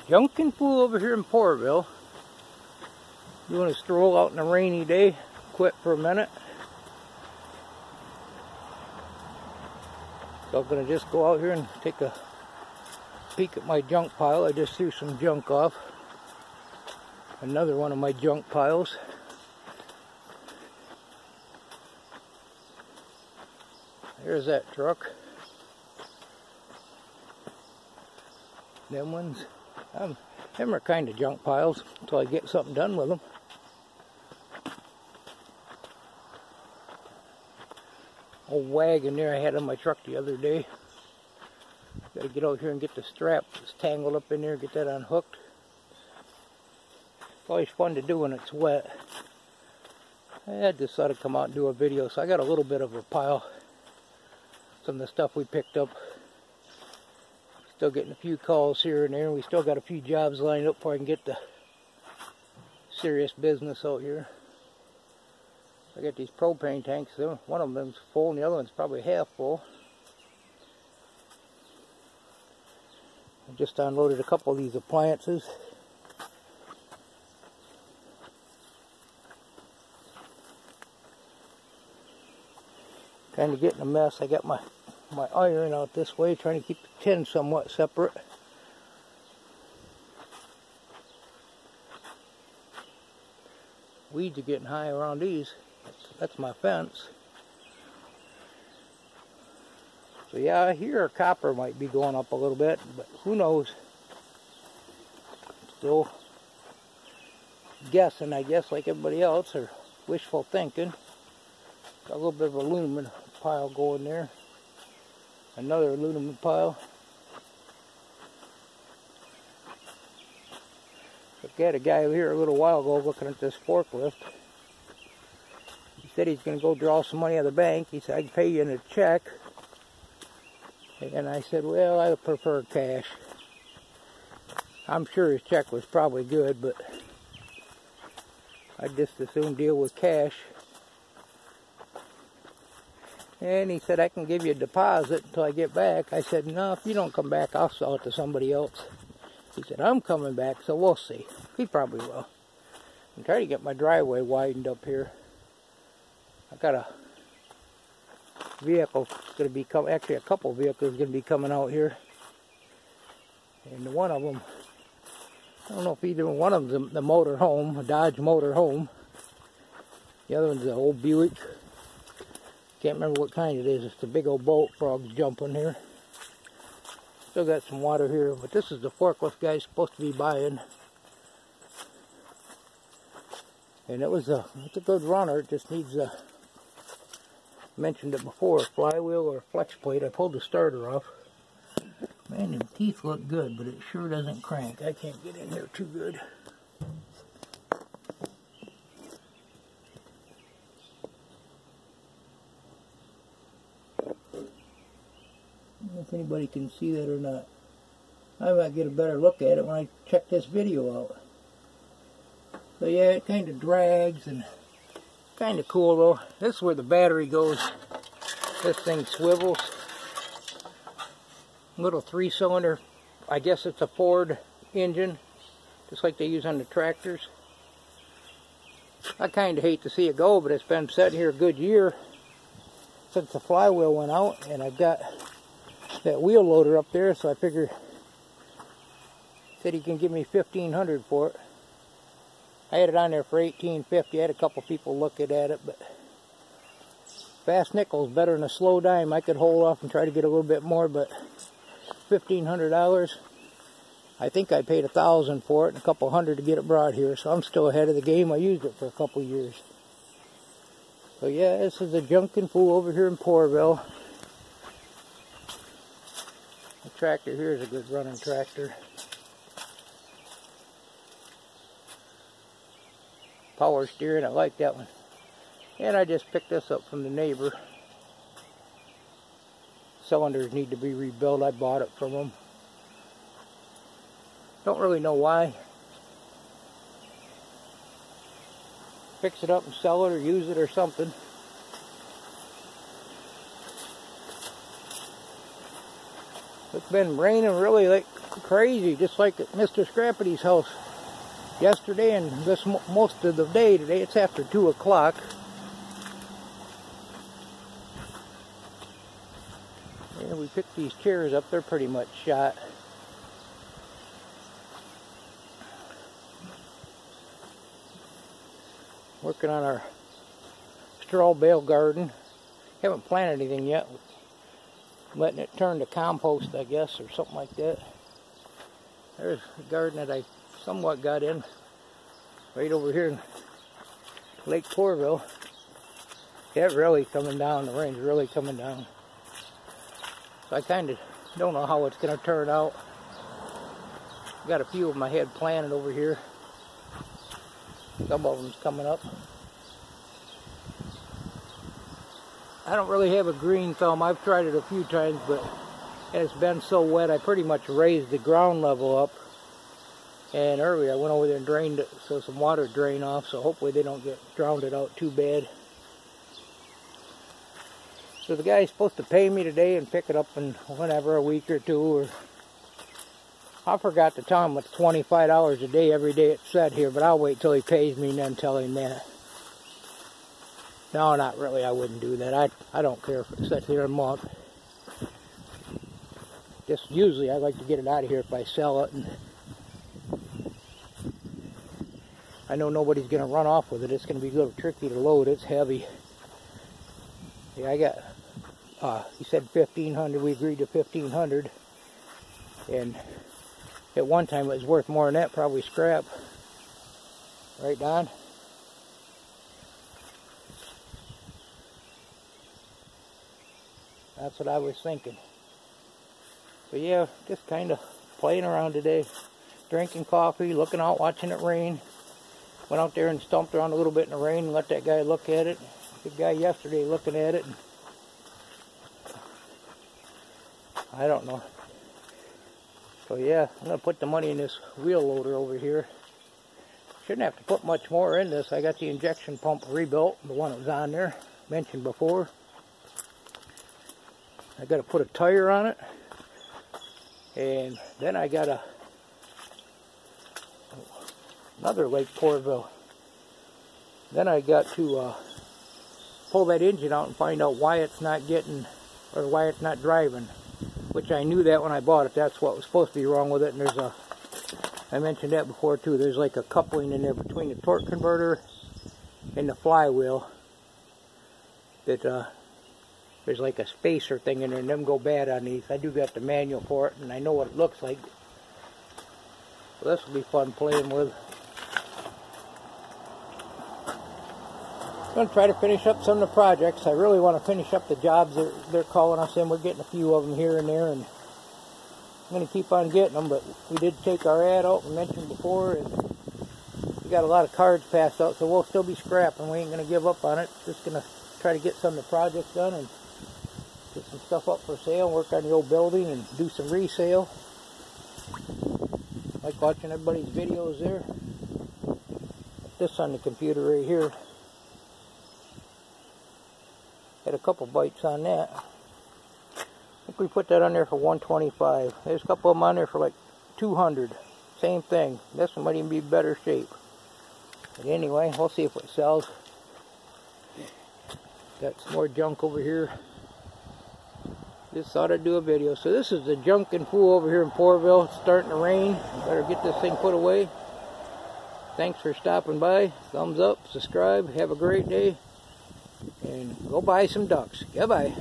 Junkin' Fool over here in Porterville. Doing a stroll out on a rainy day. Quit for a minute. So I'm going to just go out here and take a peek at my junk pile. I just threw some junk off. Another one of my junk piles. There's that truck. Them ones. Them are kind of junk piles until I get something done with them. Old wagon there I had on my truck the other day. Gotta get out here and get the strap. It's tangled up in there, get that unhooked. It's always fun to do when it's wet. I just thought I'd come out and do a video, so I got a little bit of a pile. Some of the stuff we picked up. Still getting a few calls here and there. We still got a few jobs lined up before I can get the serious business out here. I got these propane tanks. One of them's full and the other one's probably half full. I just unloaded a couple of these appliances. Kind of getting a mess. I got my iron out this way, trying to keep the tin somewhat separate. Weeds are getting high around these. That's my fence. So yeah, I hear copper might be going up a little bit, but who knows? Still guessing, I guess, like everybody else, or wishful thinking. Got a little bit of aluminum pile going there. Another aluminum pile. I had a guy here a little while ago looking at this forklift. He said he's going to go draw some money out of the bank. He said, I can pay you in a check. And I said, well, I prefer cash. I'm sure his check was probably good, but I'd just as soon deal with cash. And he said, I can give you a deposit until I get back. I said, no, if you don't come back, I'll sell it to somebody else. He said, I'm coming back, so we'll see. He probably will. I'm trying to get my driveway widened up here. I got a vehicle going to be coming, actually a couple vehicles going to be coming out here. And one of them, I don't know if either one of them's the motor home, a Dodge motor home. The other one's an old Buick. Can't remember what kind it is. It's the big old boat frogs jumping here. Still got some water here, but this is the forklift guy's supposed to be buying. And it's a good runner. It just needs a, mentioned it before, a flywheel or a flex plate. I pulled the starter off. Man, the teeth look good, but it sure doesn't crank. I can't get in here too good. I don't know if anybody can see that or not. I might get a better look at it when I check this video out. So yeah, it kind of drags and kind of cool though. This is where the battery goes. This thing swivels. Little 3-cylinder. I guess it's a Ford engine, just like they use on the tractors. I kind of hate to see it go, but it's been sitting here a good year since the flywheel went out, and I've got that wheel loader up there, so I figured, said he can give me $1,500 for it. I had it on there for $1,850. I had a couple people looking at it, but fast nickel's better than a slow dime. I could hold off and try to get a little bit more, but $1,500. I think I paid $1,000 for it and a couple hundred to get it brought here, so I'm still ahead of the game. I used it for a couple years. So yeah, this is a Junkin' Fool over here in Porterville. The tractor here is a good running tractor. Power steering, I like that one. And I just picked this up from the neighbor. Cylinders need to be rebuilt. I bought it from them. Don't really know why. Fix it up and sell it or use it or something. It's been raining really like crazy, just like at Mr. Scrappety's house yesterday and this most of the day today. It's after 2 o'clock. And we picked these chairs up. They're pretty much shot. Working on our straw bale garden. Haven't planted anything yet. Letting it turn to compost, I guess, or something like that. There's a garden that I somewhat got in right over here in Lake Corville. It's really coming down. The rain's really coming down. So I kind of don't know how it's going to turn out. Got a few of them I had planted over here. Some of them's coming up. I don't really have a green thumb. I've tried it a few times, but it's been so wet I pretty much raised the ground level up. And earlier I went over there and drained it so some water drain off, so hopefully they don't get drowned out too bad. So the guy's supposed to pay me today and pick it up in whenever, a week or two. Or I forgot to tell him it's $25 a day every day it's set here, but I'll wait till he pays me and then tell him that. No, not really. I wouldn't do that. I don't care if it sits here a month. Just usually I like to get it out of here if I sell it. And I know nobody's going to run off with it. It's going to be a little tricky to load. It's heavy. Yeah, I got, he said 1,500. We agreed to 1,500. And at one time it was worth more than that, probably scrap. Right, Don? That's what I was thinking. But yeah, just kind of playing around today. Drinking coffee, looking out, watching it rain. Went out there and stomped around a little bit in the rain and let that guy look at it. Good guy yesterday looking at it. And I don't know. So yeah, I'm going to put the money in this wheel loader over here. Shouldn't have to put much more in this. I got the injection pump rebuilt, the one that was on there, mentioned before. I got to put a tire on it, and then I got another Lake Corville. Then I got to pull that engine out and find out why it's not getting, or why it's not driving. Which I knew that when I bought it. That's what was supposed to be wrong with it. And there's I mentioned that before too. There's like a coupling in there between the torque converter and the flywheel. That there's like a spacer thing in there, and them go bad on these. I do got the manual for it, and I know what it looks like. So this will be fun playing with. I'm going to try to finish up some of the projects. I really want to finish up the jobs they're calling us in. We're getting a few of them here and there, and I'm going to keep on getting them. But we did take our ad out, we mentioned before, and we got a lot of cards passed out, so we'll still be scrapping. We ain't going to give up on it. Just going to try to get some of the projects done and get some stuff up for sale, work on the old building, and do some resale. Like watching everybody's videos there. Put this on the computer right here. Had a couple bites on that. I think we put that on there for $125. There's a couple of them on there for like $200. Same thing. This one might even be better shape. But anyway, we'll see if it sells. Got some more junk over here. Just thought I'd do a video. So this is the Junkin' Fool over here in Porterville. It's starting to rain. Better get this thing put away. Thanks for stopping by. Thumbs up, subscribe. Have a great day. And go buy some ducks. Goodbye.